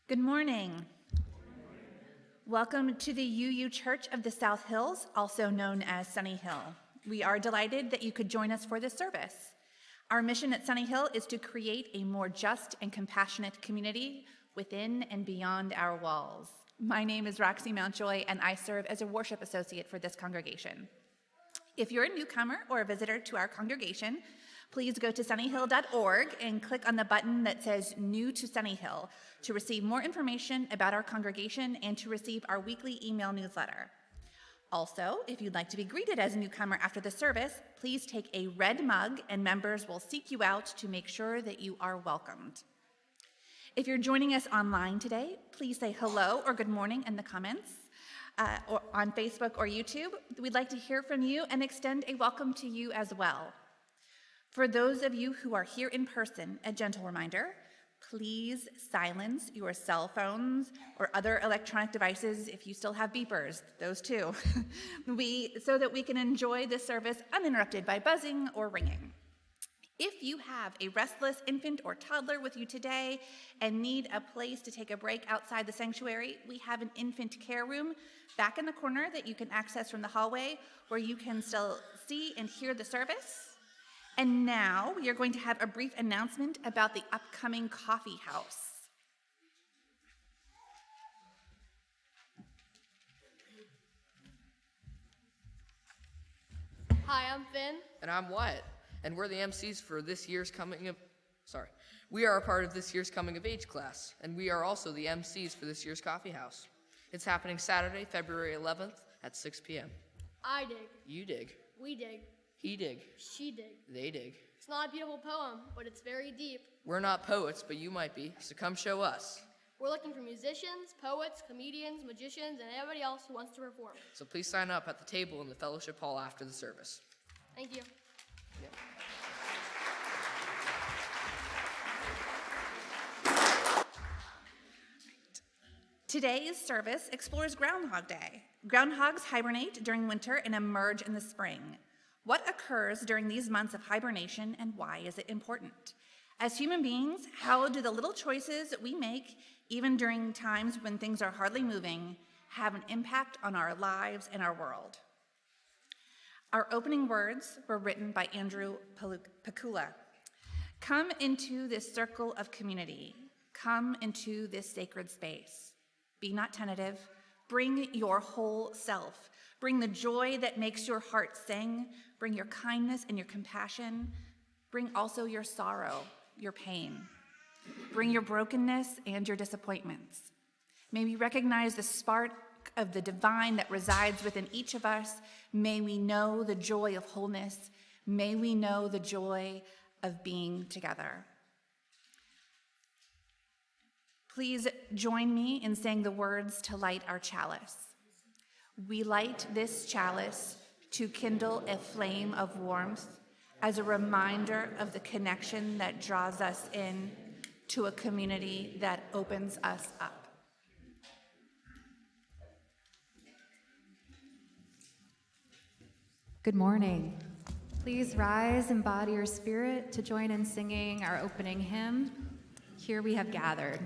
Good morning. Welcome to the UU Church of the South Hills, also known as Sunnyhill. We are delighted that you could join us for this service. Our mission at Sunnyhill is to create a more just and compassionate community within and beyond our walls. My name is Roxy Mountjoy, and I serve as a worship associate for this congregation. If you're a newcomer or a visitor to our congregation, please go to sunnyhill.org and click on the button that says New to Sunnyhill to receive more information about our congregation and to receive our weekly email newsletter. Also, if you'd like to be greeted as a newcomer after the service, please take a red mug and members will seek you out to make sure that you are welcomed. If you're joining us online today, please say hello or good morning in the comments or on Facebook or YouTube. We'd like to hear from you and extend a welcome to you as well. For those of you who are here in person, a gentle reminder, please silence your cell phones or other electronic devices if you still have beepers, those too, so that we can enjoy this service uninterrupted by buzzing or ringing. If you have a restless infant or toddler with you today and need a place to take a break outside the sanctuary, we have an infant care room back in the corner that you can access from the hallway where you can still see and hear the service. And now we are going to have a brief announcement about the upcoming coffee house. Hi, I'm Finn. And I'm Wyatt. And we're the MCs for this year's we are a part of this year's coming of age class. And we are also the MCs for this year's coffee house. It's happening Saturday, February 11th at 6 p.m. I dig. You dig. We dig. He dig. She dig. They dig. It's not a beautiful poem, but it's very deep. We're not poets, but you might be, so come show us. We're looking for musicians, poets, comedians, magicians, and anybody else who wants to perform. So please sign up at the table in the fellowship hall after the service. Thank you. Today's service explores Groundhog Day. Groundhogs hibernate during winter and emerge in the spring. What occurs during these months of hibernation, and why is it important? As human beings, how do the little choices we make, even during times when things are hardly moving, have an impact on our lives and our world? Our opening words were written by Andrew Pakula. Come into this circle of community. Come into this sacred space. Be not tentative. Bring your whole self. Bring the joy that makes your heart sing. Bring your kindness and your compassion. Bring also your sorrow, your pain. Bring your brokenness and your disappointments. May we recognize the spark of the divine that resides within each of us. May we know the joy of wholeness. May we know the joy of being together. Please join me in saying the words to light our chalice. We light this chalice to kindle a flame of warmth as a reminder of the connection that draws us in to a community that opens us up. Good morning. Please rise and body your spirit to join in singing our opening hymn, Here We Have Gathered.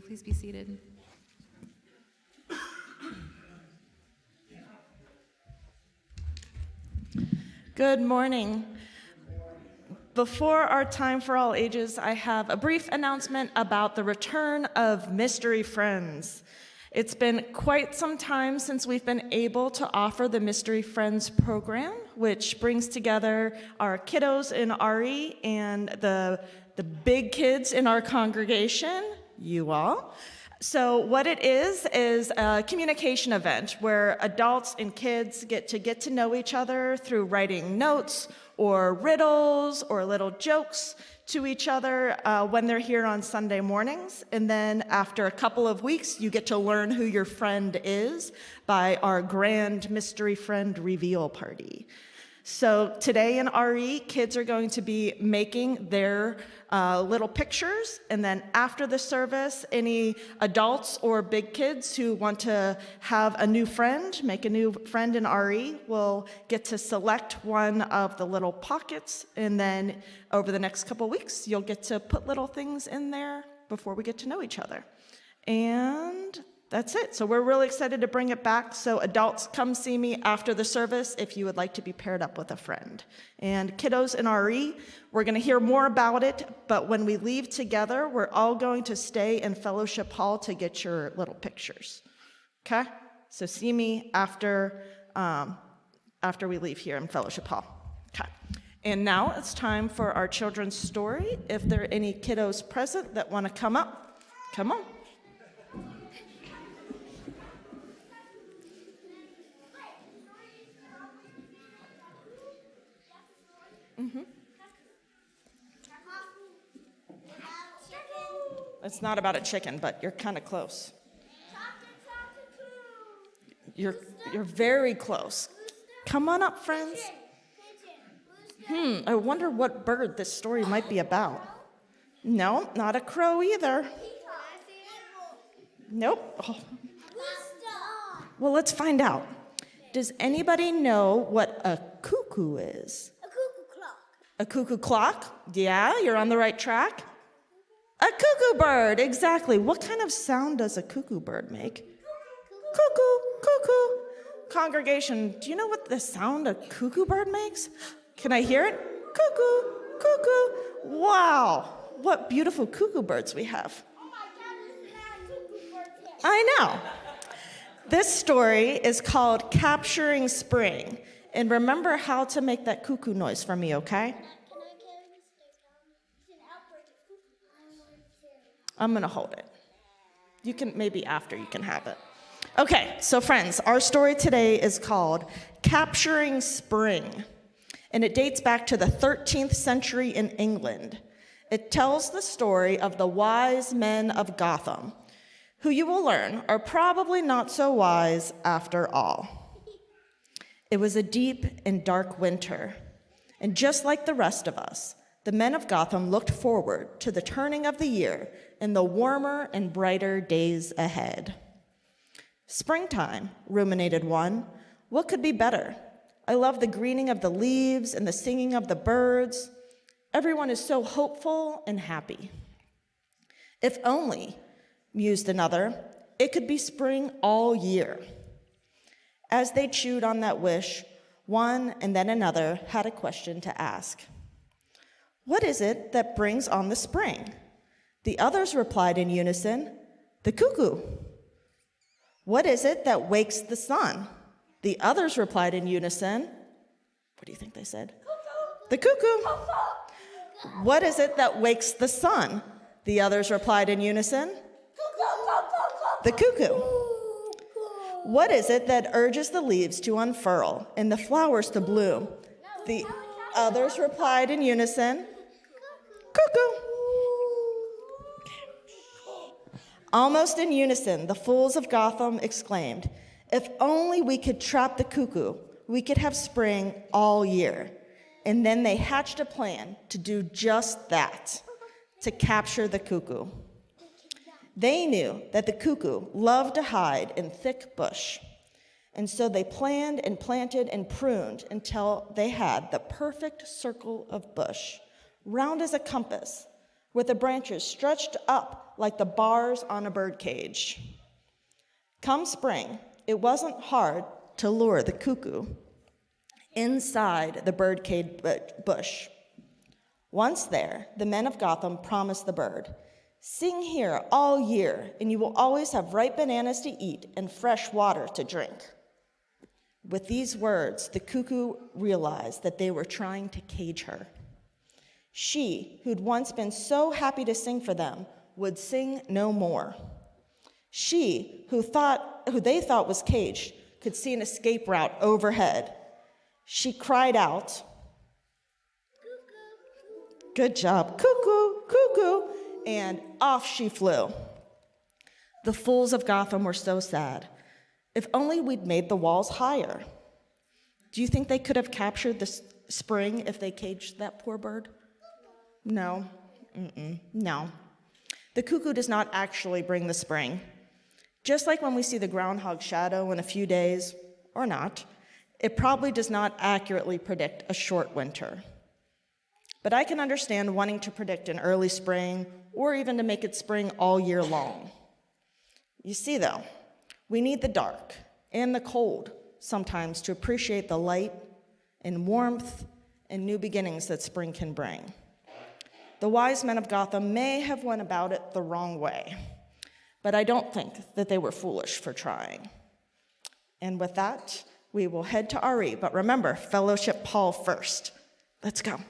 Please be seated. Good morning. Before our time for all ages, I have a brief announcement about the return of Mystery Friends. It's been quite some time since we've been able to offer the Mystery Friends program, which brings together our kiddos in RE and the big kids in our congregation, you all. So what it is a communication event where adults and kids get to know each other through writing notes or riddles or little jokes to each other when they're here on Sunday mornings. And then after a couple of weeks, you get to learn who your friend is by our grand mystery friend reveal party. So today in RE, kids are going to be making their little pictures, and then after the service, any adults or big kids who want to have a new friend, make a new friend in RE, will get to select one of the little pockets, and then over the next couple weeks, you'll get to put little things in there before we get to know each other. And that's it. So we're really excited to bring it back. So adults, come see me after the service if you would like to be paired up with a friend. And kiddos in RE, we're going to hear more about it, but when we leave together, we're all going to stay in Fellowship Hall to get your little pictures. Okay? So see me after we leave here in Fellowship Hall. Okay. And now it's time for our children's story. If there are any kiddos present that want to come up, come on. It's not about a chicken, but you're kind of close. You're very close. Come on up, friends. I wonder what bird this story might be about. No, not a crow either. Nope. Oh. Well, let's find out. Does anybody know what a cuckoo is? A cuckoo clock. A cuckoo clock? Yeah, you're on the right track. A cuckoo bird, exactly. What kind of sound does a cuckoo bird make? Cuckoo, cuckoo. Congregation, do you know what the sound a cuckoo bird makes? Can I hear it? Cuckoo, cuckoo. Wow, what beautiful cuckoo birds we have. I know. This story is called Capturing Spring. And remember how to make that cuckoo noise for me, okay? I'm going to hold it. You can, maybe after you can have it. Okay, so friends, our story today is called Capturing Spring, and it dates back to the 13th century in England. It tells the story of the wise men of Gotham, who you will learn are probably not so wise after all. It was a deep and dark winter, and just like the rest of us, the men of Gotham looked forward to the turning of the year and the warmer and brighter days ahead. Springtime, ruminated one. What could be better? I love the greening of the leaves and the singing of the birds. Everyone is so hopeful and happy. If only, mused another, it could be spring all year. As they chewed on that wish, one and then another had a question to ask. What is it that brings on the spring? The others replied in unison, the cuckoo. What is it that wakes the sun? The others replied in unison. What do you think they said? Cuckoo. The cuckoo. What is it that wakes the sun? The others replied in unison. The cuckoo. What is it that urges the leaves to unfurl and the flowers to bloom? The others replied in unison. Cuckoo. Almost in unison, the fools of Gotham exclaimed, if only we could trap the cuckoo, we could have spring all year. And then they hatched a plan to do just that, to capture the cuckoo. They knew that the cuckoo loved to hide in thick bush. And so they planned and planted and pruned until they had the perfect circle of bush, round as a compass, with the branches stretched up like the bars on a birdcage. Come spring, it wasn't hard to lure the cuckoo inside the birdcage bush. Once there, the men of Gotham promised the bird, sing here all year, and you will always have ripe bananas to eat and fresh water to drink. With these words, the cuckoo realized that they were trying to cage her. She, who'd once been so happy to sing for them, would sing no more. She, who they thought was caged, could see an escape route overhead. She cried out, cuckoo. Good job, cuckoo, cuckoo, and off she flew. The fools of Gotham were so sad. If only we'd made the walls higher. Do you think they could have captured the spring if they caged that poor bird? No. No. The cuckoo does not actually bring the spring. Just like when we see the groundhog shadow in a few days, or not, it probably does not accurately predict a short winter. But I can understand wanting to predict an early spring, or even to make it spring all year long. You see, though, we need the dark and the cold sometimes to appreciate the light and warmth and new beginnings that spring can bring. The wise men of Gotham may have went about it the wrong way, but I don't think that they were foolish for trying. And with that, we will head to RE, but remember, fellowship Paul first. Let's go.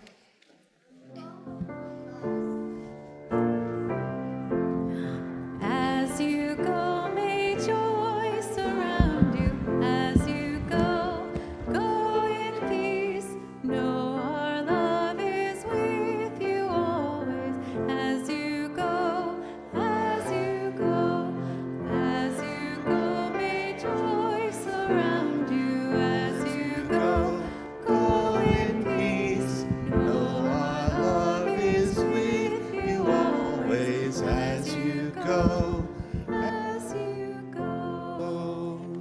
As you go, may joy surround you. As you go, go in peace. Know our love is with you always. As you go, as you go, as you go, may joy surround you. As you go, go in peace. Know our love is with you always. As you go. As you go.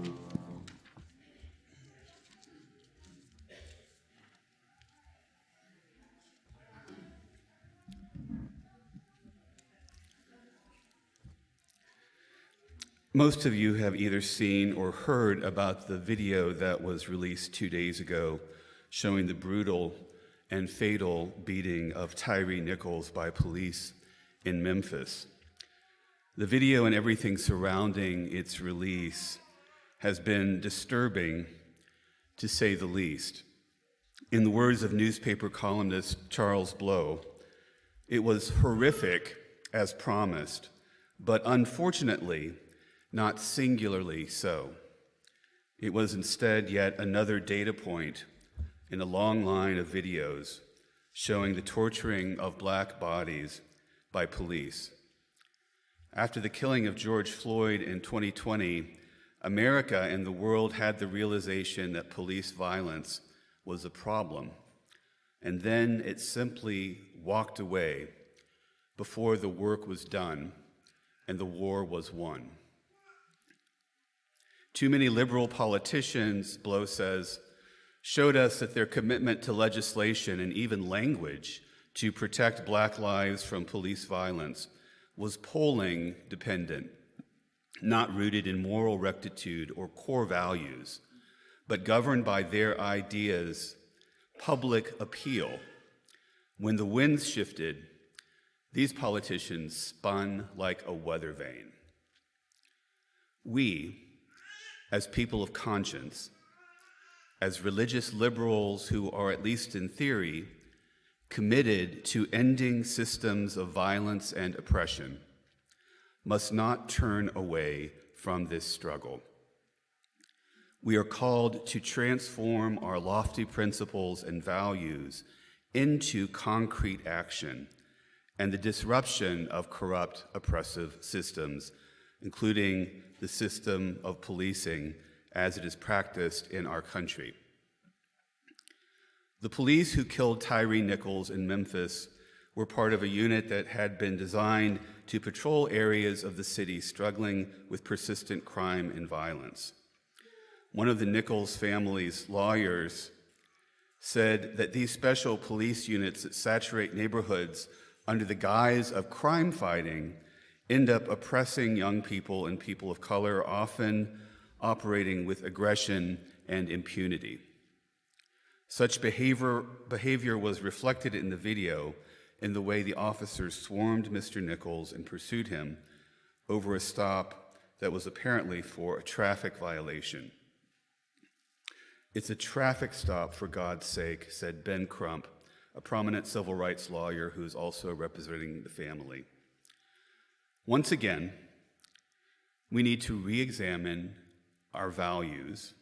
Most of you have either seen or heard about the video that was released 2 days ago showing the brutal and fatal beating of Tyree Nichols by police in Memphis. The video and everything surrounding its release has been disturbing, to say the least. In the words of newspaper columnist Charles Blow, it was horrific as promised, but unfortunately, not singularly so. It was instead yet another data point in a long line of videos showing the torturing of black bodies by police. After the killing of George Floyd in 2020, America and the world had the realization that police violence was a problem, and then it simply walked away before the work was done and the war was won. Too many liberal politicians, Blow says, showed us that their commitment to legislation and even language to protect black lives from police violence was polling dependent, not rooted in moral rectitude or core values, but governed by their ideas' public appeal. When the winds shifted, these politicians spun like a weather vane. We, as people of conscience, as religious liberals who are, at least in theory, committed to ending systems of violence and oppression, must not turn away from this struggle. We are called to transform our lofty principles and values into concrete action and the disruption of corrupt, oppressive systems, including the system of policing as it is practiced in our country. The police who killed Tyree Nichols in Memphis were part of a unit that had been designed to patrol areas of the city struggling with persistent crime and violence. One of the Nichols family's lawyers said that these special police units that saturate neighborhoods under the guise of crime fighting end up oppressing young people and people of color, often operating with aggression and impunity. Such behavior was reflected in the video in the way the officers swarmed Mr. Nichols and pursued him over a stop that was apparently for a traffic violation. "It's a traffic stop, for God's sake," said Ben Crump, a prominent civil rights lawyer who is also representing the family. Once again, we need to re-examine our values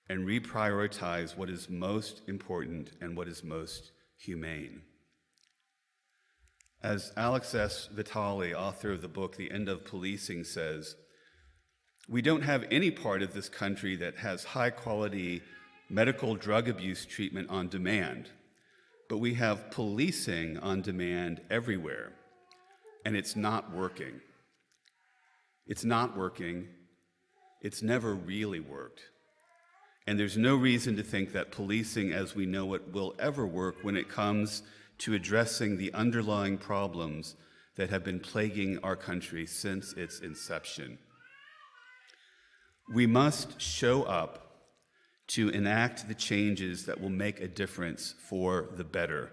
and reprioritize what is most important and what is most humane. As Alex S. Vitale, author of the book The End of Policing, says, we don't have any part of this country that has high-quality medical drug abuse treatment on demand, but we have policing on demand everywhere, and it's not working. It's not working. It's never really worked. And there's no reason to think that policing as we know it will ever work when it comes to addressing the underlying problems that have been plaguing our country since its inception. We must show up to enact the changes that will make a difference for the better.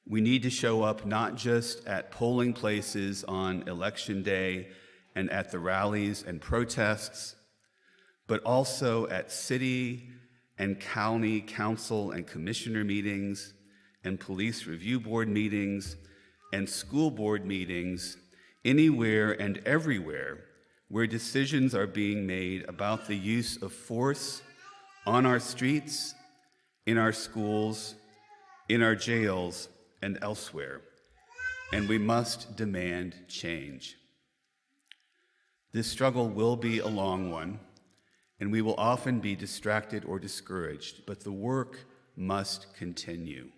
We need to show up not just at polling places on Election Day and at the rallies and protests, but also at city and county council and commissioner meetings and police review board meetings and school board meetings, anywhere and everywhere where decisions are being made about the use of force on our streets, in our schools, in our jails, and elsewhere. And we must demand change. This struggle will be a long one, and we will often be distracted or discouraged, but the work must continue.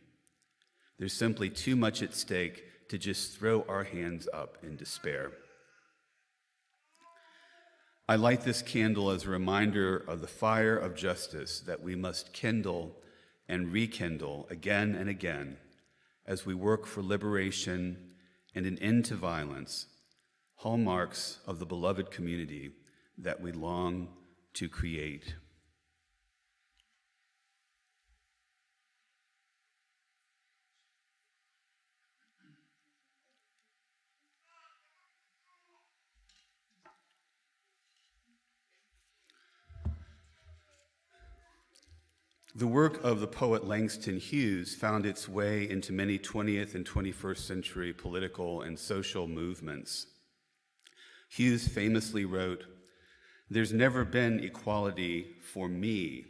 There's simply too much at stake to just throw our hands up in despair. I light this candle as a reminder of the fire of justice that we must kindle and rekindle again and again as we work for liberation and an end to violence, hallmarks of the beloved community that we long to create. The work of the poet Langston Hughes found its way into many 20th and 21st century political and social movements. Hughes famously wrote, "There's never been equality for me,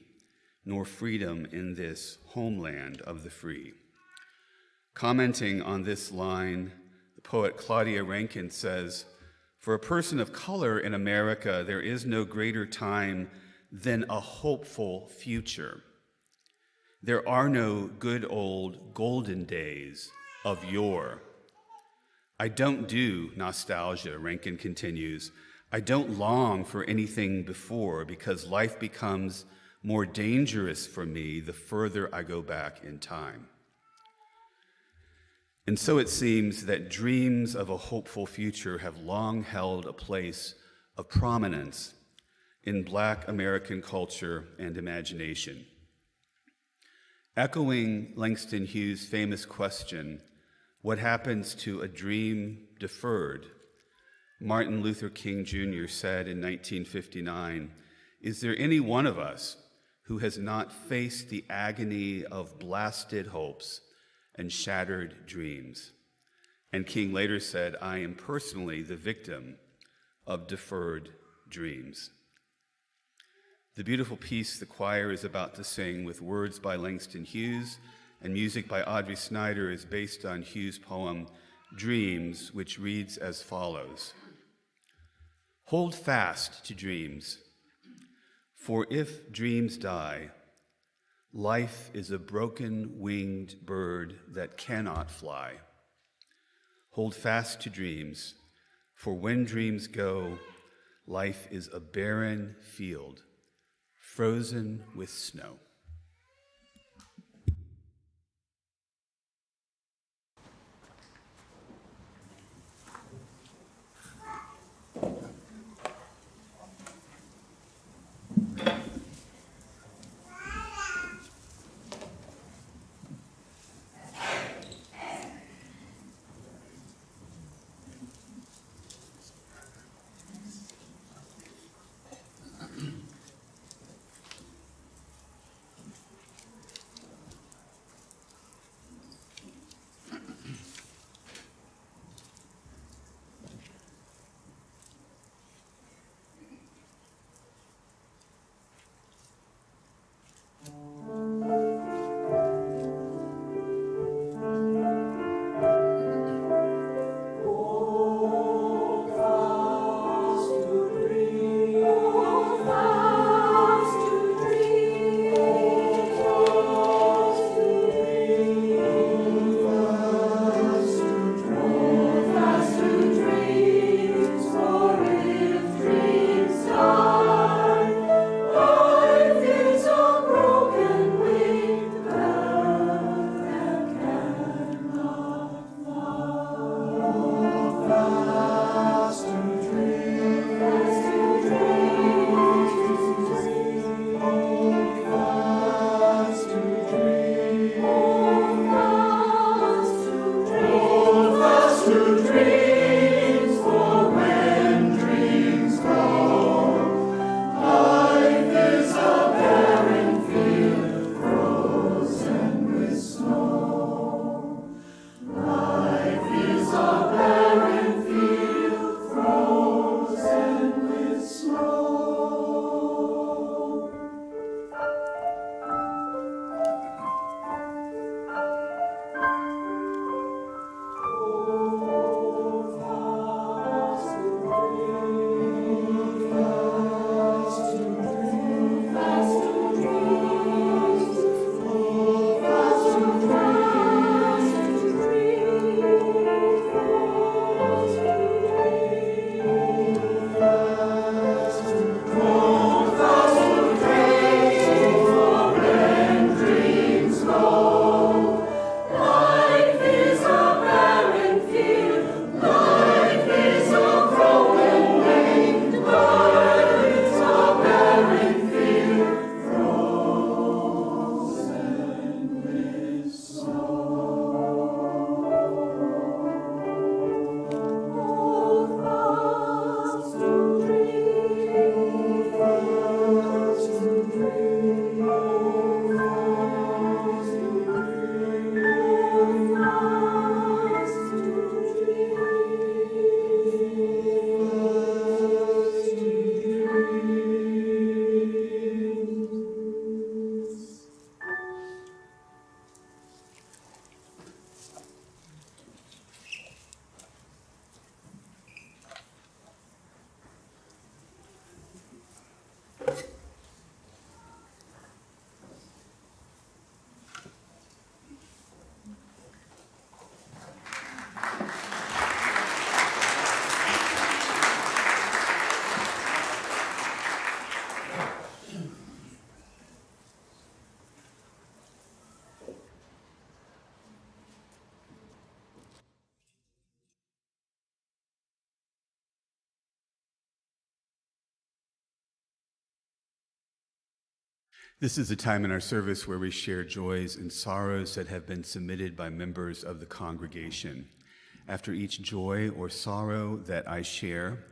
nor freedom in this homeland of the free." Commenting on this line, the poet Claudia Rankine says, "For a person of color in America, there is no greater time than a hopeful future. There are no good old golden days of yore." I don't do nostalgia, Rankin continues. I don't long for anything before because life becomes more dangerous for me the further I go back in time. And so it seems that dreams of a hopeful future have long held a place of prominence in Black American culture and imagination. Echoing Langston Hughes' famous question, "What happens to a dream deferred?" Martin Luther King Jr. said in 1959, "Is there any one of us who has not faced the agony of blasted hopes and shattered dreams?" And King later said, "I am personally the victim of deferred dreams." The beautiful piece the choir is about to sing with words by Langston Hughes and music by Audrey Snyder is based on Hughes' poem, Dreams, which reads as follows. "Hold fast to dreams, for if dreams die, life is a broken-winged bird that cannot fly. Hold fast to dreams, for when dreams go, life is a barren field, frozen with snow." This is a time in our service where we share joys and sorrows that have been submitted by members of the congregation. After each joy or sorrow that I share,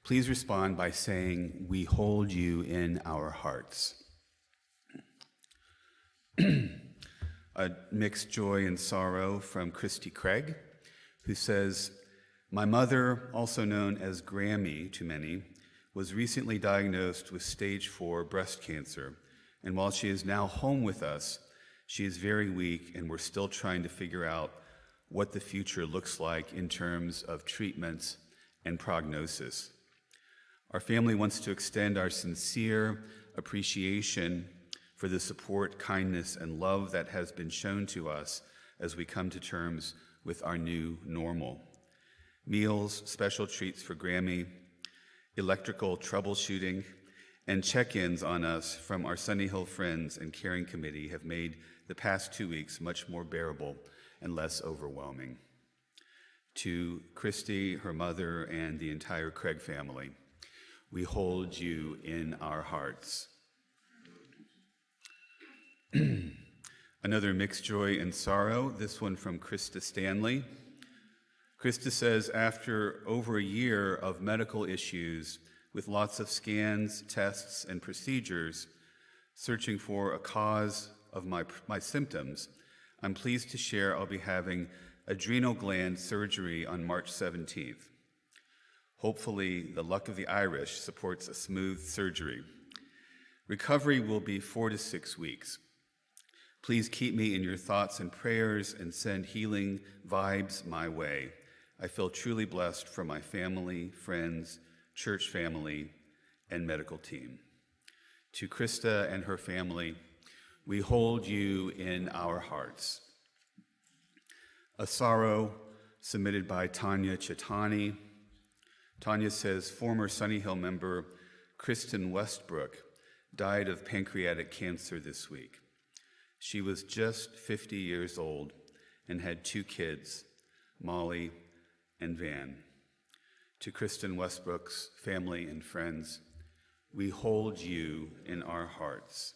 please respond by saying, "We hold you in our hearts." A mixed joy and sorrow from Christy Craig, who says, "My mother, also known as Grammy to many, was recently diagnosed with stage 4 breast cancer. And while she is now home with us, she is very weak, and we're still trying to figure out what the future looks like in terms of treatments and prognosis. Our family wants to extend our sincere appreciation for the support, kindness, and love that has been shown to us as we come to terms with our new normal. Meals, special treats for Grammy, electrical troubleshooting, and check-ins on us from our Sunnyhill friends and caring committee have made the past 2 weeks much more bearable and less overwhelming. To Christy, her mother, and the entire Craig family, we hold you in our hearts." Another mixed joy and sorrow, this one from Krista Stanley. Krista says, "After over a year of medical issues with lots of scans, tests, and procedures, searching for a cause of my symptoms, I'm pleased to share I'll be having adrenal gland surgery on March 17th. Hopefully, the luck of the Irish supports a smooth surgery. Recovery will be 4 to 6 weeks. Please keep me in your thoughts and prayers and send healing vibes my way. I feel truly blessed for my family, friends, church family, and medical team." To Krista and her family, we hold you in our hearts. A sorrow submitted by Tanya Chitani. Tanya says, "Former Sunnyhill member Kristen Westbrook died of pancreatic cancer this week. She was just 50 years old and had 2 kids, Molly and Van." To Kristen Westbrook's family and friends, we hold you in our hearts.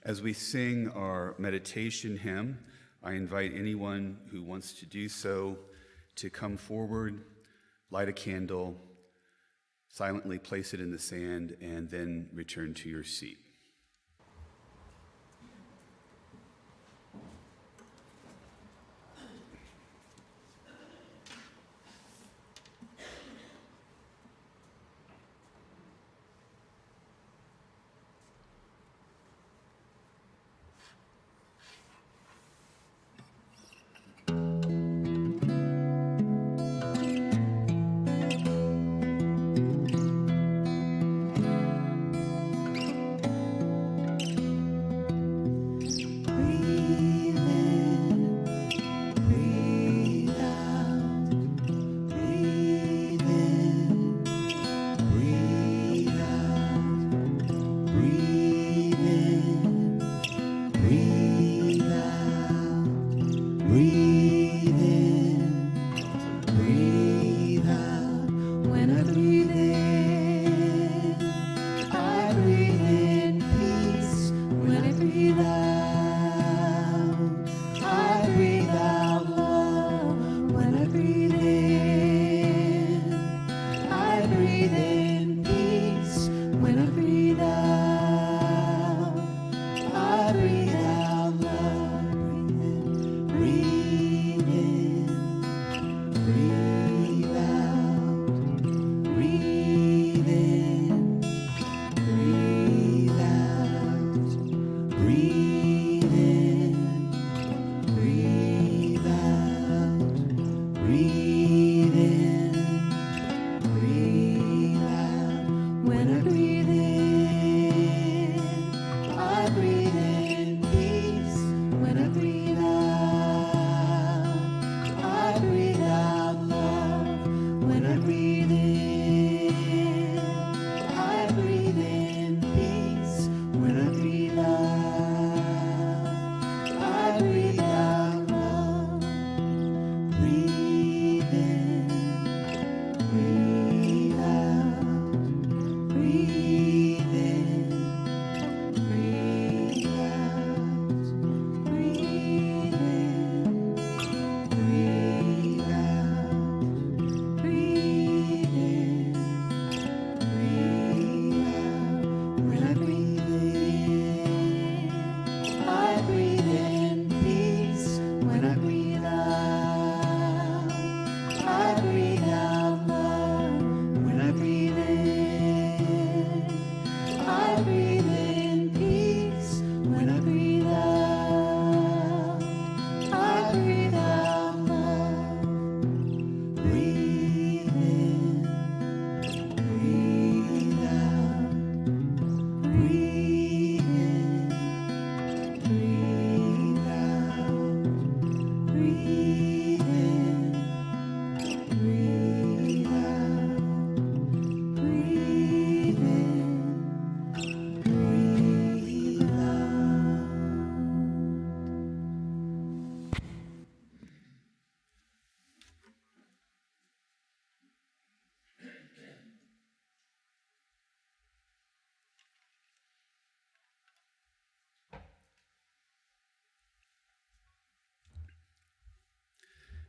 As we sing our meditation hymn, I invite anyone who wants to do so to come forward, light a candle, silently place it in the sand, and then return to your seat.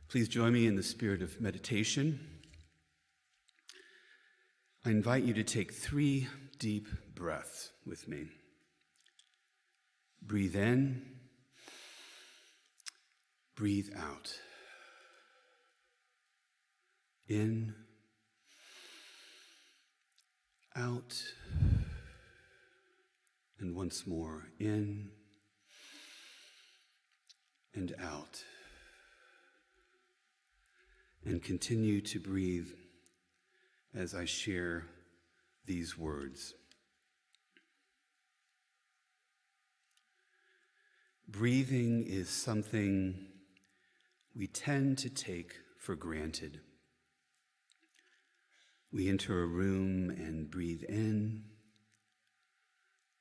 Please join me in the spirit of meditation. I invite you to take 3 deep breaths with me. Breathe in, breathe out. In, out, and once more, in and out. And continue to breathe as I share these words. Breathing is something we tend to take for granted. We enter a room and breathe in.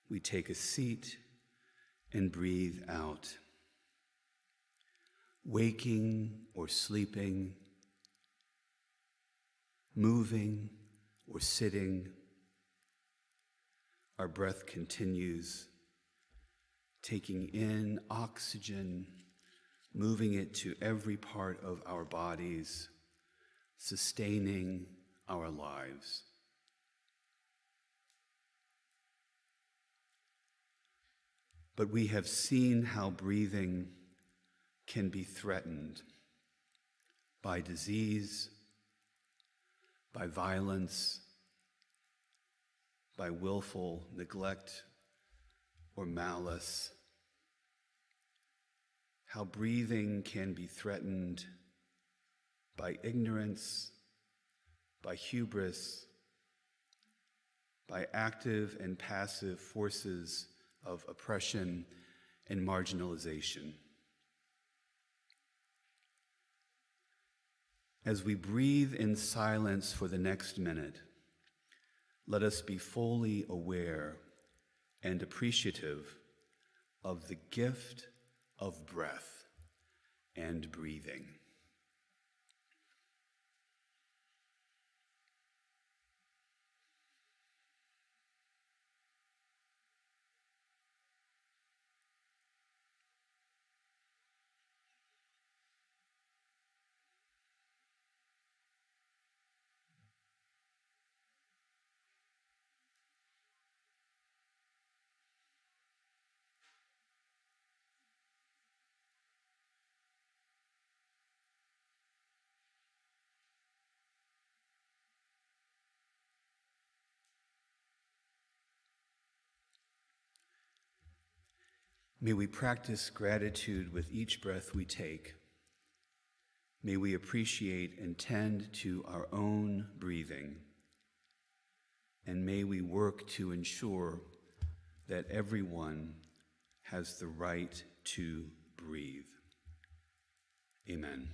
We take a seat and breathe out. Waking or sleeping, moving or sitting, our breath continues, taking in oxygen moving it to every part of our bodies, sustaining our lives. But we have seen how breathing can be threatened by disease, by violence, by willful neglect or malice. How breathing can be threatened by ignorance, by hubris, by active and passive forces of oppression and marginalization. As we breathe in silence for the next minute, let us be fully aware and appreciative of the gift of breath and breathing. May we practice gratitude with each breath we take. May we appreciate and tend to our own breathing. And may we work to ensure that everyone has the right to breathe. Amen.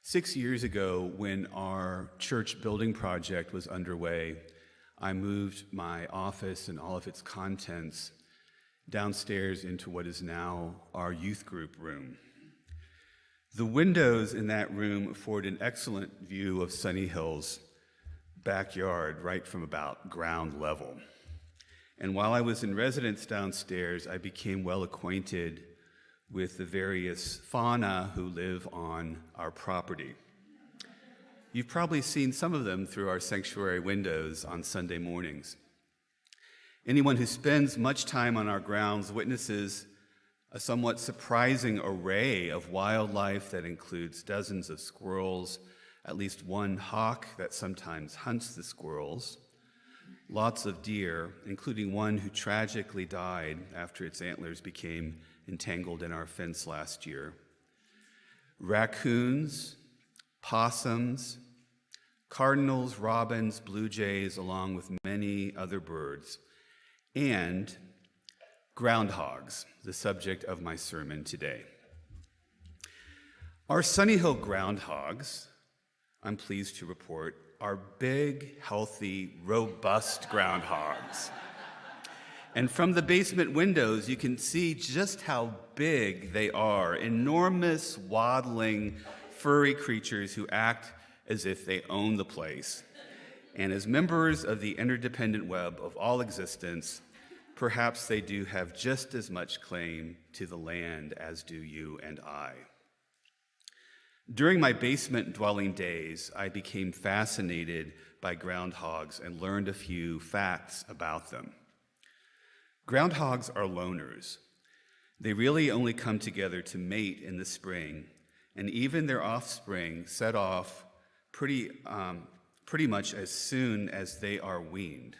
Six years ago, when our church building project was underway, I moved my office and all of its contents downstairs into what is now our youth group room. The windows in that room afford an excellent view of Sunnyhill's backyard right from about ground level. And while I was in residence downstairs, I became well acquainted with the various fauna who live on our property. You've probably seen some of them through our sanctuary windows on Sunday mornings. Anyone who spends much time on our grounds witnesses a somewhat surprising array of wildlife that includes dozens of squirrels, at least one hawk that sometimes hunts the squirrels, lots of deer, including one who tragically died after its antlers became entangled in our fence last year, raccoons, possums, cardinals, robins, blue jays, along with many other birds, and groundhogs, the subject of my sermon today. Our Sunnyhill groundhogs, I'm pleased to report, are big, healthy, robust groundhogs. And from the basement windows, you can see just how big they are. Enormous, waddling, furry creatures who act as if they own the place. And as members of the interdependent web of all existence, perhaps they do have just as much claim to the land as do you and I. During my basement dwelling days, I became fascinated by groundhogs and learned a few facts about them. Groundhogs are loners. They really only come together to mate in the spring, and even their offspring set off pretty much as soon as they are weaned.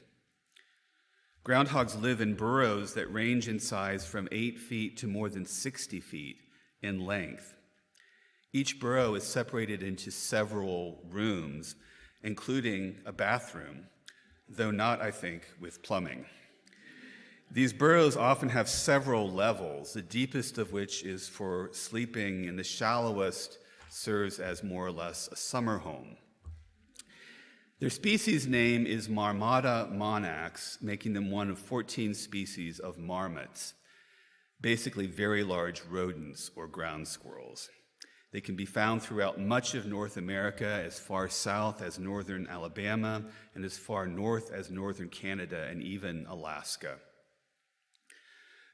Groundhogs live in burrows that range in size from 8 feet to more than 60 feet in length. Each burrow is separated into several rooms, including a bathroom, though not, I think, with plumbing. These burrows often have several levels, the deepest of which is for sleeping, and the shallowest serves as more or less a summer home. Their species name is Marmota monax, making them one of 14 species of marmots, basically very large rodents or ground squirrels. They can be found throughout much of North America, as far south as northern Alabama, and as far north as northern Canada and even Alaska.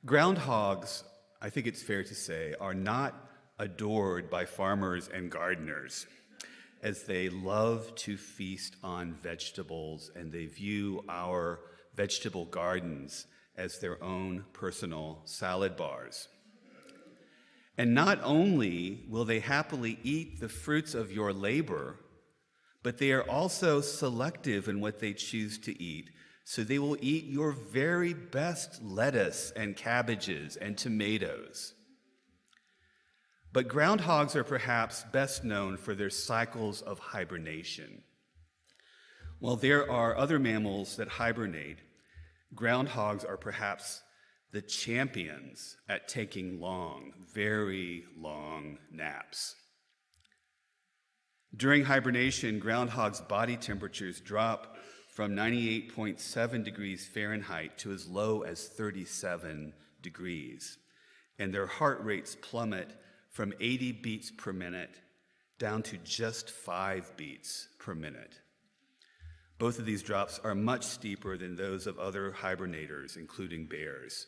Groundhogs, I think it's fair to say, are not adored by farmers and gardeners, as they love to feast on vegetables and they view our vegetable gardens as their own personal salad bars. And not only will they happily eat the fruits of your labor, but they are also selective in what they choose to eat. So they will eat your very best lettuce and cabbages and tomatoes. But groundhogs are perhaps best known for their cycles of hibernation. While there are other mammals that hibernate, groundhogs are perhaps the champions at taking long, very long naps. During hibernation, groundhogs' body temperatures drop from 98.7 degrees Fahrenheit to as low as 37 degrees, and their heart rates plummet from 80 beats per minute down to just 5 beats per minute. Both of these drops are much steeper than those of other hibernators, including bears.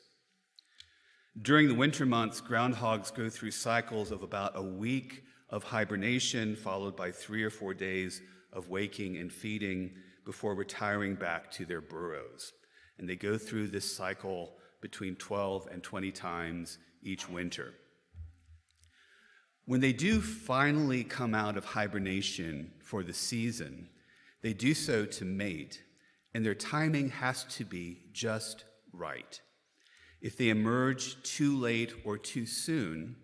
During the winter months, groundhogs go through cycles of about a week of hibernation, followed by 3 or 4 days of waking and feeding before retiring back to their burrows. And they go through this cycle between 12 and 20 times each winter. When they do finally come out of hibernation for the season, they do so to mate, and their timing has to be just right. If they emerge too late or too soon,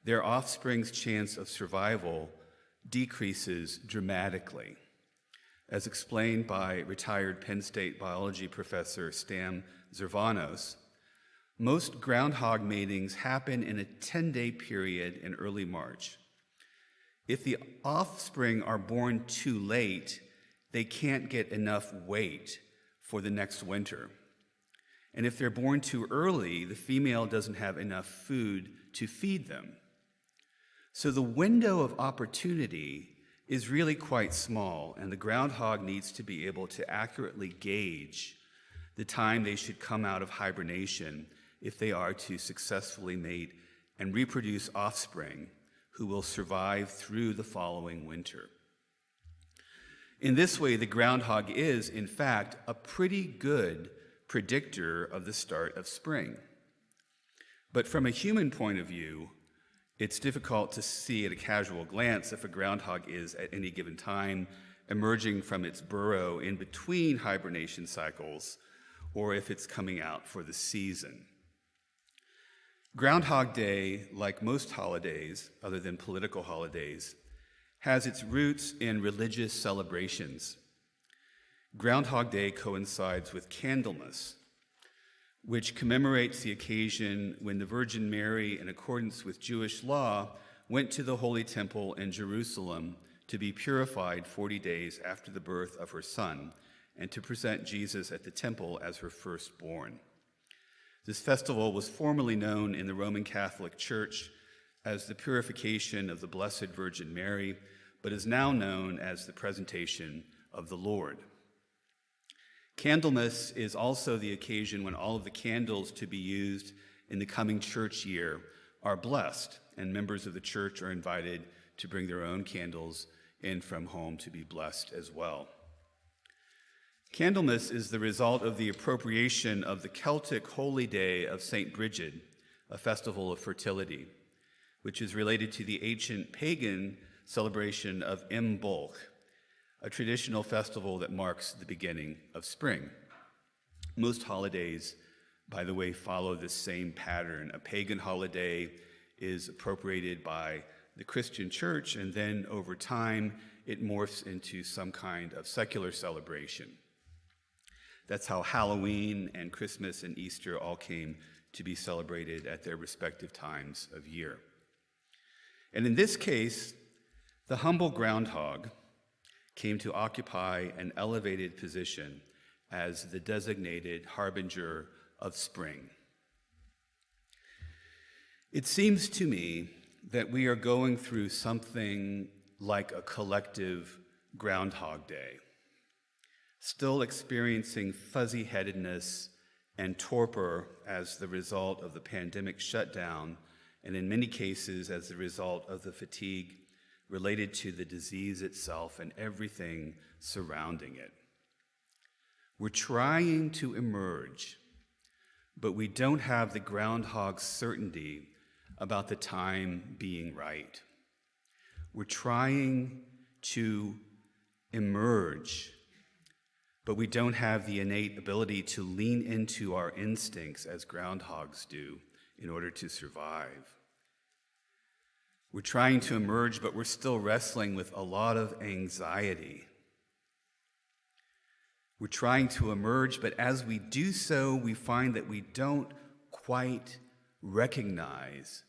their offspring's chance of survival decreases dramatically. As explained by retired Penn State biology professor Stam Zervanos, most groundhog matings happen in a 10-day period in early March. If the offspring are born too late, they can't get enough weight for the next winter. And if they're born too early, the female doesn't have enough food to feed them. So the window of opportunity is really quite small, and the groundhog needs to be able to accurately gauge the time they should come out of hibernation if they are to successfully mate and reproduce offspring who will survive through the following winter. In this way, the groundhog is, in fact, a pretty good predictor of the start of spring. But from a human point of view, it's difficult to see at a casual glance if a groundhog is, at any given time, emerging from its burrow in between hibernation cycles, or if it's coming out for the season. Groundhog Day, like most holidays, other than political holidays, has its roots in religious celebrations. Groundhog Day coincides with Candlemas, which commemorates the occasion when the Virgin Mary, in accordance with Jewish law, went to the Holy Temple in Jerusalem to be purified 40 days after the birth of her son, and to present Jesus at the temple as her firstborn. This festival was formerly known in the Roman Catholic Church as the Purification of the Blessed Virgin Mary, but is now known as the Presentation of the Lord. Candlemas is also the occasion when all of the candles to be used in the coming church year are blessed, and members of the church are invited to bring their own candles in from home to be blessed as well. Candlemas is the result of the appropriation of the Celtic holy day of St. Bridget, a festival of fertility, which is related to the ancient pagan celebration of Imbolc, a traditional festival that marks the beginning of spring. Most holidays, by the way, follow this same pattern. A pagan holiday is appropriated by the Christian church, and then over time, it morphs into some kind of secular celebration. That's how Halloween and Christmas and Easter all came to be celebrated at their respective times of year. And in this case, the humble groundhog came to occupy an elevated position as the designated harbinger of spring. It seems to me that we are going through something like a collective Groundhog Day, still experiencing fuzzy-headedness and torpor as the result of the pandemic shutdown, and in many cases as the result of the fatigue related to the disease itself and everything surrounding it. We're trying to emerge, but we don't have the groundhog's certainty about the time being right. We're trying to emerge, but we don't have the innate ability to lean into our instincts as groundhogs do in order to survive. We're trying to emerge, but we're still wrestling with a lot of anxiety. We're trying to emerge, but as we do so, we find that we don't quite recognize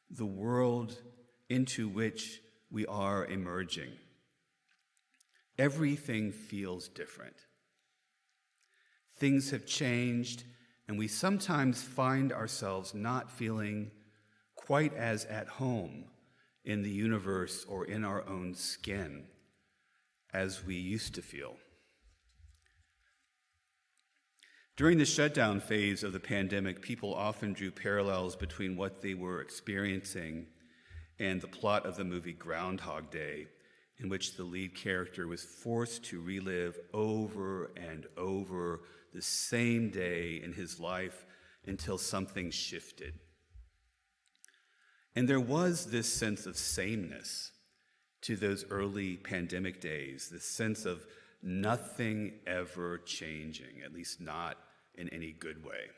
the world into which we are emerging. Everything feels different. Things have changed, and we sometimes find ourselves not feeling quite as at home in the universe or in our own skin as we used to feel. During the shutdown phase of the pandemic, people often drew parallels between what they were experiencing and the plot of the movie Groundhog Day, in which the lead character was forced to relive over and over the same day in his life until something shifted. And there was this sense of sameness to those early pandemic days, this sense of nothing ever changing, at least not in any good way.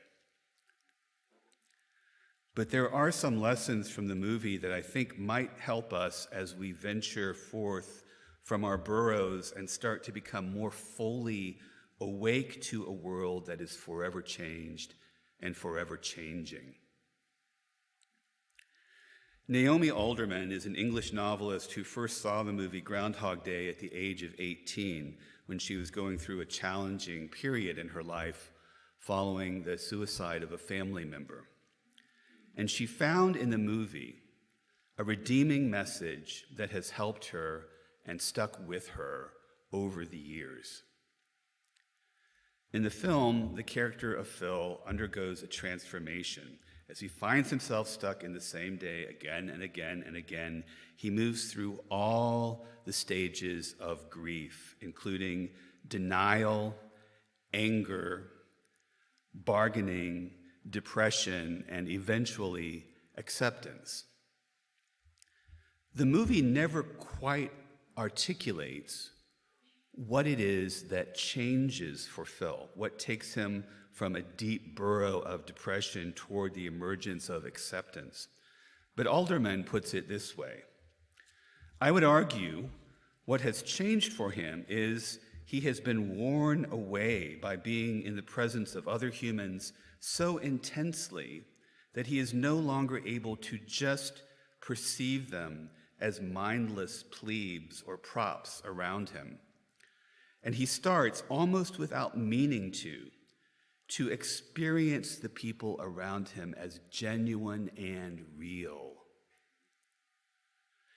But there are some lessons from the movie that I think might help us as we venture forth from our burrows and start to become more fully awake to a world that is forever changed and forever changing. Naomi Alderman is an English novelist who first saw the movie Groundhog Day at the age of 18 when she was going through a challenging period in her life following the suicide of a family member. And she found in the movie a redeeming message that has helped her and stuck with her over the years. In the film, the character of Phil undergoes a transformation. As he finds himself stuck in the same day again and again and again, he moves through all the stages of grief, including denial, anger, bargaining, depression, and eventually acceptance. The movie never quite articulates what it is that changes for Phil, what takes him from a deep burrow of depression toward the emergence of acceptance. But Alderman puts it this way: I would argue what has changed for him is he has been worn away by being in the presence of other humans so intensely that he is no longer able to just perceive them as mindless plebes or props around him. And he starts, almost without meaning to experience the people around him as genuine and real.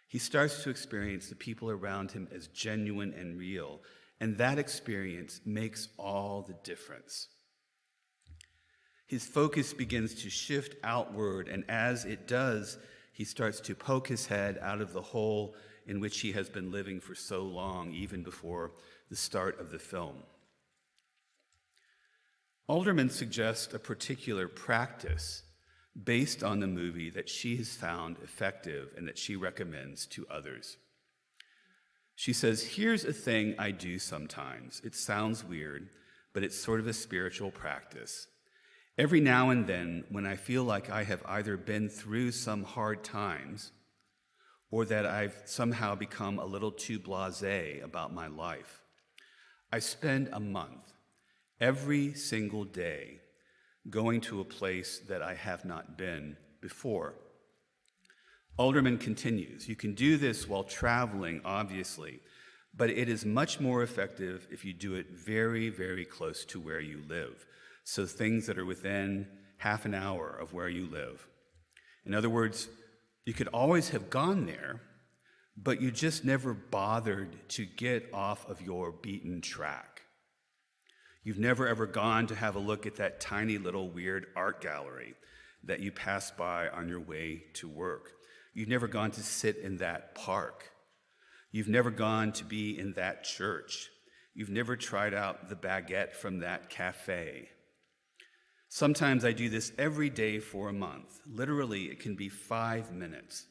He starts to experience the people around him as genuine and real, and that experience makes all the difference. His focus begins to shift outward, and as it does, he starts to poke his head out of the hole in which he has been living for so long, even before the start of the film. Alderman suggests a particular practice based on the movie that she has found effective and that she recommends to others. She says, here's a thing I do sometimes. It sounds weird, but it's sort of a spiritual practice. Every now and then, when I feel like I have either been through some hard times or that I've somehow become a little too blasé about my life, I spend a month, every single day, going to a place that I have not been before. Alderman continues, you can do this while traveling, obviously, but it is much more effective if you do it very, very close to where you live. So things that are within half an hour of where you live. In other words, You could always have gone there, but you just never bothered to get off of your beaten track. You've never ever gone to have a look at that tiny little weird art gallery that you pass by on your way to work. You've never gone to sit in that park. You've never gone to be in that church. You've never tried out the baguette from that cafe. Sometimes I do this every day for a month. Literally, it can be 5 minutes.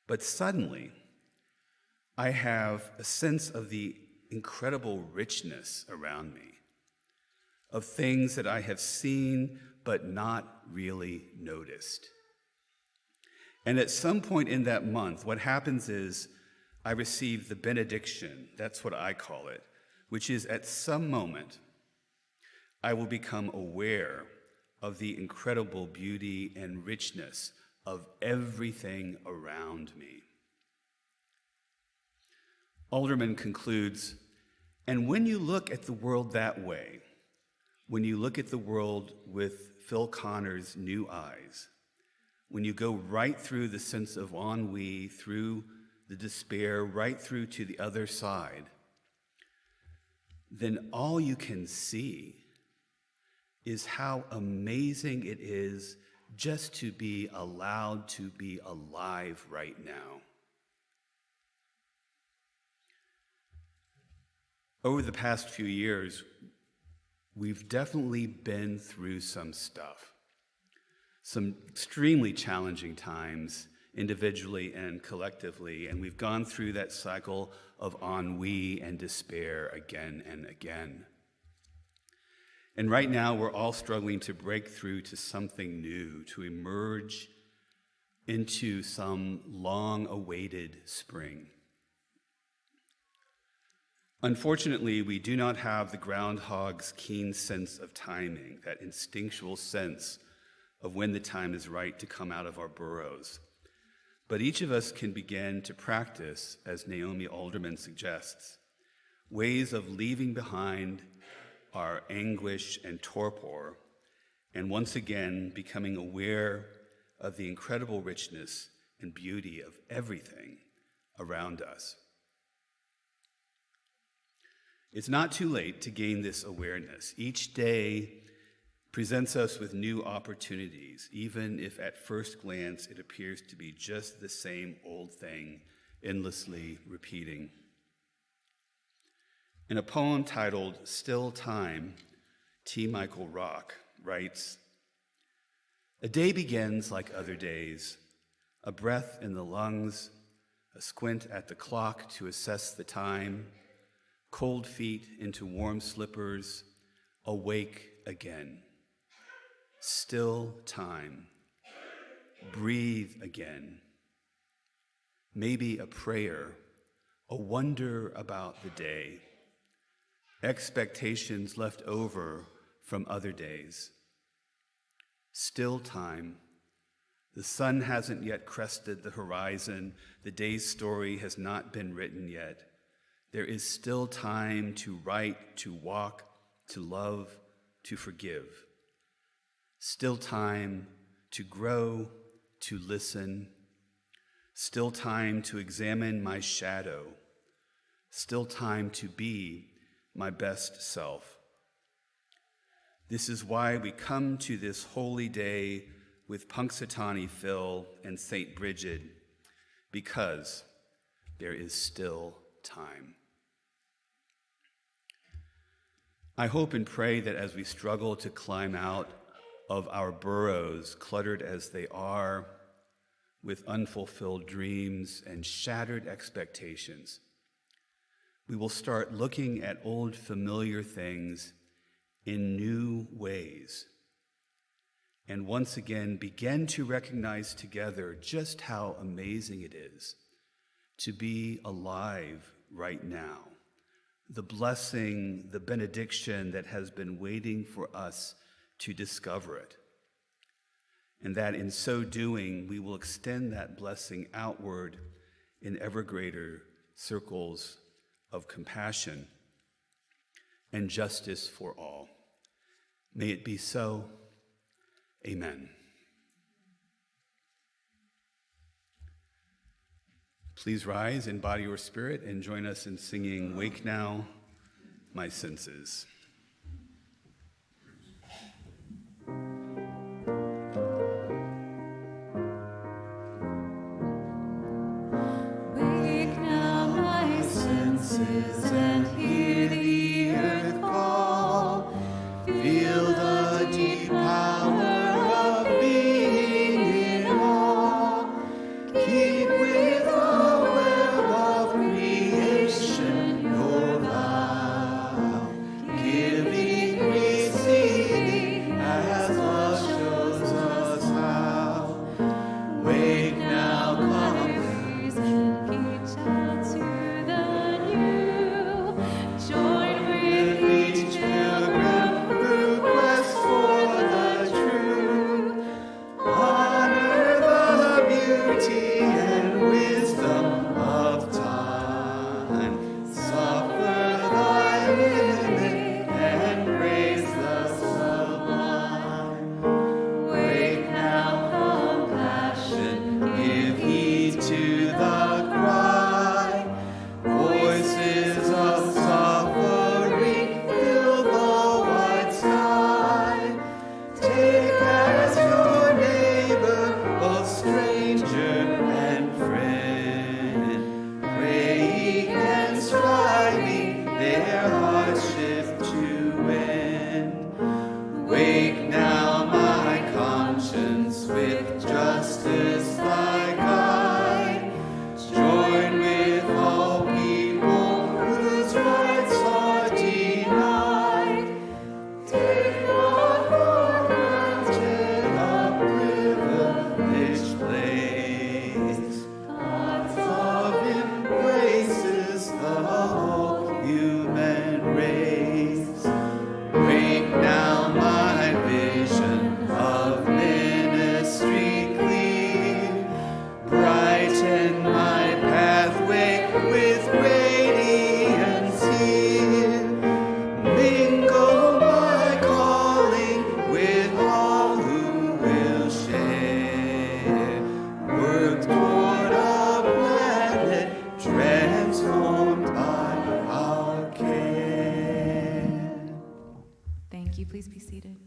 But suddenly, I have a sense of the incredible richness around me, of things that I have seen but not really noticed. And at some point in that month, what happens is I receive the benediction, that's what I call it, which is at some moment, I will become aware of the incredible beauty and richness of everything around me. Alderman concludes, and when you look at the world that way, when you look at the world with Phil Connor's new eyes, when you go right through the sense of ennui, through the despair, right through to the other side, then all you can see is how amazing it is just to be allowed to be alive right now. Over the past few years, we've definitely been through some stuff, some extremely challenging times, individually and collectively, and we've gone through that cycle of ennui and despair again and again. And right now, we're all struggling to break through to something new, to emerge into some long-awaited spring. Unfortunately, we do not have the groundhog's keen sense of timing, that instinctual sense of when the time is right to come out of our burrows. But each of us can begin to practice, as Naomi Alderman suggests, ways of leaving behind our anguish and torpor, and once again becoming aware of the incredible richness and beauty of everything around us. It's not too late to gain this awareness. Each day presents us with new opportunities, even if at first glance it appears to be just the same old thing, endlessly repeating. In a poem titled Still Time, T. Michael Rock writes, "A day begins like other days, a breath in the lungs, a squint at the clock to assess the time, cold feet into warm slippers, awake again. Still time, breathe again. Maybe a prayer, a wonder about the day, expectations left over from other days. Still time. The sun hasn't yet crested the horizon. The day's story has not been written yet. There is still time to write, to walk, to love, to forgive. Still time to grow, to listen. Still time to examine my shadow. Still time to be my best self. This is why we come to this holy day with Punxsutawney Phil and St. Bridget, because there is still time." I hope and pray that as we struggle to climb out of our burrows, cluttered as they are, with unfulfilled dreams and shattered expectations, we will start looking at old familiar things in new ways, and once again begin to recognize together just how amazing it is to be alive right now. The blessing, the benediction that has been waiting for us to discover it. And that in so doing, we will extend that blessing outward in ever greater circles of compassion and justice for all. May it be so. Amen. Please rise in body or spirit and join us in singing Wake Now, My Senses. Wake now, my senses, and hear the earth call. Feel the deep power of being in awe. Keep with the web of creation your vow. Giving, receiving, as love shows us how. Wake now, come. Reach out to the new. Join with each pilgrim who quests for the true. Honor the beauty and wisdom of time. Suffer thy limit and praise the sublime. Wake now, compassion, give heed to the cry. Voices of suffering fill the wide sky. Take as your neighbor both stranger and friend. Praying and striving their hardship to end. Wake now, my conscience, with justice thy guide. Join with all people whose rights are denied. Take not for granted a privileged place. God's love embraces the whole human race. Wake now, my vision of ministry clear. Brighten my pathway with radiance here. Mingle my calling with all who will share. Work toward a planet transformed by our care. Thank you. Please be seated.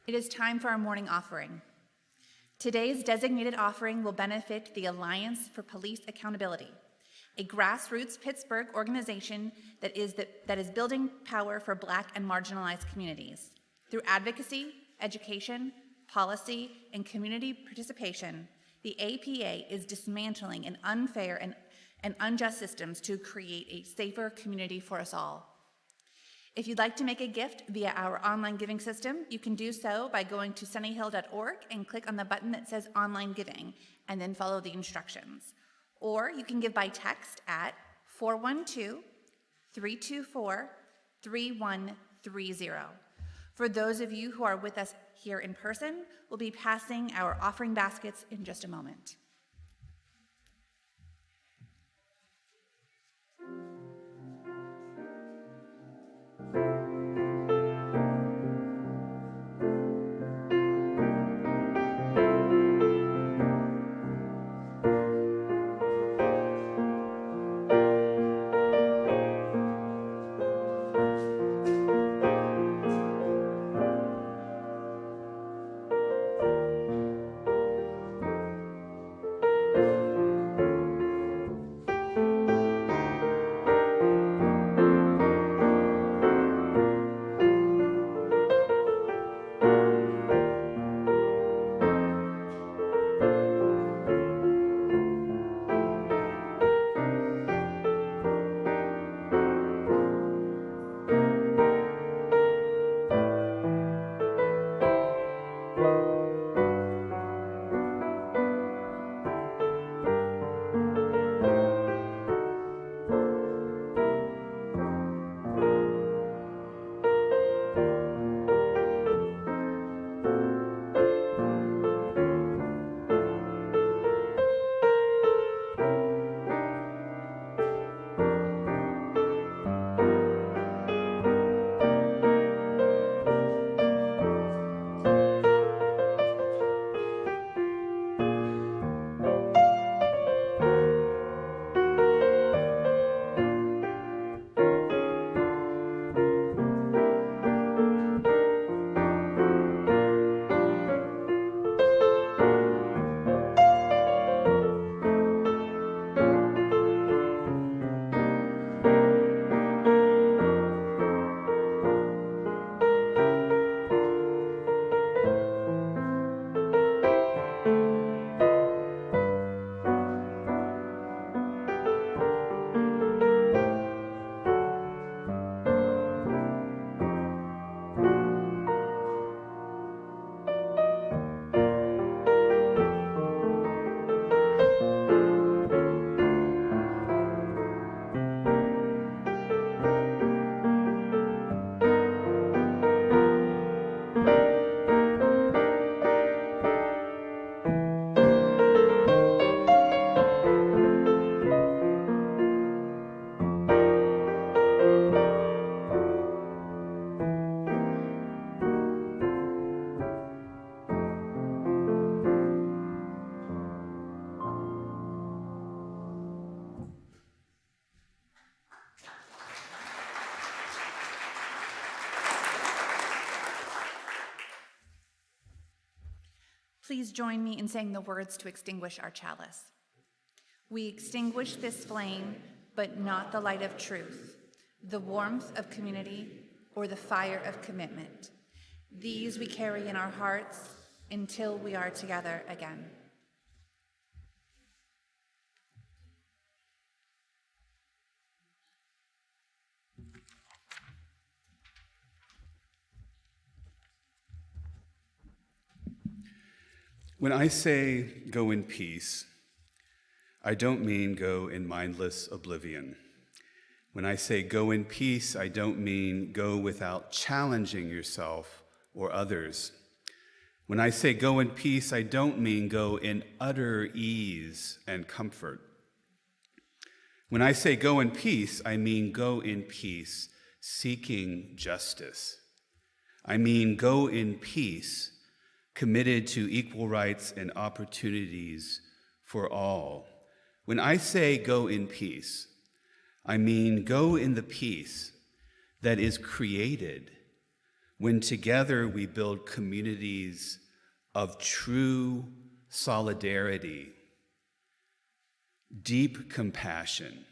It is time for our morning offering. Today's designated offering will benefit the Alliance for Police Accountability, a grassroots Pittsburgh organization that is building power for Black and marginalized communities. Through advocacy, education, policy, and community participation, the APA is dismantling an unfair and unjust systems to create a safer community for us all. If you'd like to make a gift via our online giving system, you can do so by going to sunnyhill.org and click on the button that says Online Giving, and then follow the instructions. Or you can give by text at 412-324-3130. For those of you who are with us here in person, we'll be passing our offering baskets in just a moment. Please join me in saying the words to extinguish our chalice. We extinguish this flame, but not the light of truth, the warmth of community, or the fire of commitment. These we carry in our hearts until we are together again. When I say go in peace, I don't mean go in mindless oblivion. When I say go in peace, I don't mean go without challenging yourself or others. When I say go in peace, I don't mean go in utter ease and comfort. When I say go in peace, I mean go in peace seeking justice. I mean go in peace committed to equal rights and opportunities for all. When I say go in peace, I mean go in the peace that is created when together we build communities of true solidarity, deep compassion,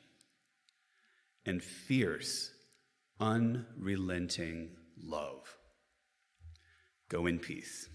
and fierce, unrelenting love. Go in peace.